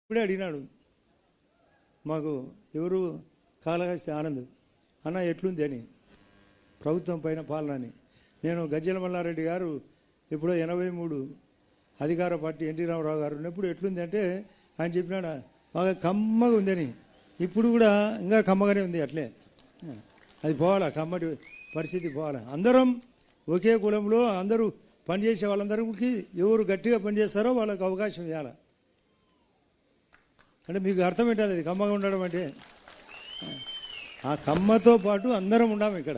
ఇప్పుడే అడిగినాడు మాకు ఎవరు కాళహస్తి ఆనంద్ అన్న ఎట్లుంది అని ప్రభుత్వం పైన పాలన అని. నేను గజ్జల మల్లారెడ్డి గారు ఇప్పుడు 83 అధికార పార్టీ ఎన్టీ రామారావు గారు ఉన్నప్పుడు ఎట్లుంది అంటే ఆయన చెప్పినాడు బాగా కమ్మగా ఉందని. ఇప్పుడు కూడా ఇంకా కమ్మగానే ఉంది. అట్లే అది పోవాలా, కమ్మటి పరిస్థితి పోవాలా. అందరం ఒకే కులంలో అందరూ పనిచేసే వాళ్ళందరికీ ఎవరు గట్టిగా పనిచేస్తారో వాళ్ళకి అవకాశం ఇవ్వాలి. అంటే మీకు అర్థమేంటది అది కమ్మగా ఉండడం అంటే. ఆ కమ్మతో పాటు అందరం ఉండాము ఇక్కడ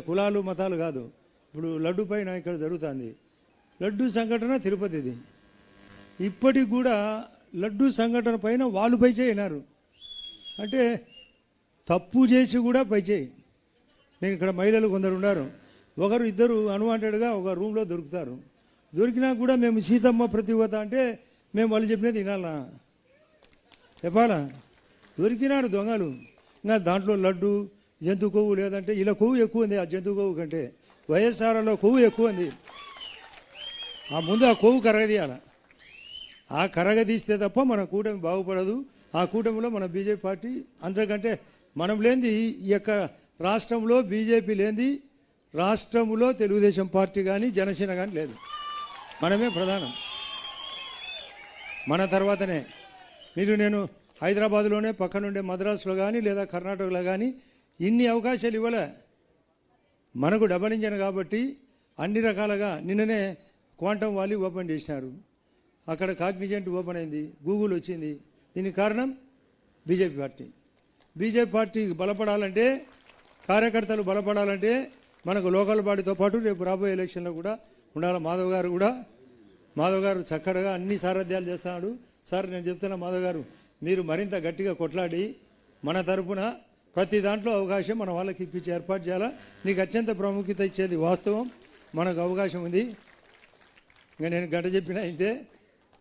కులాలు మతాలు కాదు. ఇప్పుడు లడ్డు పైన ఇక్కడ జరుగుతుంది లడ్డు సంఘటన తిరుపతిది. ఇప్పటికి కూడా లడ్డు సంఘటన పైన వాళ్ళు పైచేయినారు అంటే తప్పు చేసి కూడా పైచేయి. నేను ఇక్కడ మహిళలు కొందరు ఉన్నారు, ఒకరు ఇద్దరు అన్వాంటెడ్గా ఒక రూమ్లో దొరుకుతారు. దొరికినా కూడా మేము సీతమ్మ ప్రతివత అంటే మేము వాళ్ళు చెప్పినది వినాలనా చెప్పాలా? దొరికినారు దొంగలు. ఇంకా దాంట్లో లడ్డు జంతు కొవ్వు లేదంటే ఇలా కొవ్వు ఎక్కువ ఉంది. ఆ జంతు కొవ్వు కంటే వైఎస్ఆర్లో కొవ్వు ఎక్కువ ఉంది. ఆ ముందు ఆ కొవ్వు కరగదీయాల. ఆ కరగదీస్తే తప్ప మన కూటమి బాగుపడదు. ఆ కూటమిలో మన బీజేపీ పార్టీ అంతకంటే మనం లేనిది ఈ యొక్క రాష్ట్రంలో బీజేపీ లేనిది రాష్ట్రంలో తెలుగుదేశం పార్టీ కానీ జనసేన కానీ లేదు. మనమే ప్రధానం. మన తర్వాతనే నేను హైదరాబాద్లోనే పక్కనుండే మద్రాసులో కానీ లేదా కర్ణాటకలో కానీ ఇన్ని అవకాశాలు ఇవ్వలే. మనకు డబల్ ఇంజన్ కాబట్టి అన్ని రకాలుగా నిన్ననే క్వాంటమ్ వాలీ ఓపెన్ చేసినారు. అక్కడ కాగ్నిజెంట్ ఓపెన్ అయింది, గూగుల్ వచ్చింది. దీనికి కారణం బీజేపీ పార్టీ. బీజేపీ పార్టీ బలపడాలంటే, కార్యకర్తలు బలపడాలంటే మనకు లోకల్ బాడీతో పాటు రేపు రాబోయే ఎలక్షన్లో కూడా ఉండాలి. మాధవ్ గారు చక్కగా అన్ని సారథ్యాలు చేస్తున్నాడు. సార్ నేను చెప్తున్నా మాధవ్ గారు, మీరు మరింత గట్టిగా కొట్లాడి మన తరపున ప్రతి దాంట్లో అవకాశం మన వాళ్ళకి ఇప్పించి ఏర్పాటు చేయాలా. నీకు అత్యంత ప్రాముఖ్యత ఇచ్చేది వాస్తవం, మనకు అవకాశం ఉంది. ఇంకా నేను గంట చెప్పినా అయితే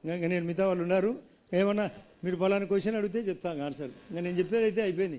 ఇంకా నేను మిగతా వాళ్ళు ఉన్నారు. ఏమన్నా మీరు పలానా క్వశ్చన్ అడిగితే చెప్తాను ఆన్సర్. ఇంకా నేను చెప్పేది అయితే అయిపోయింది.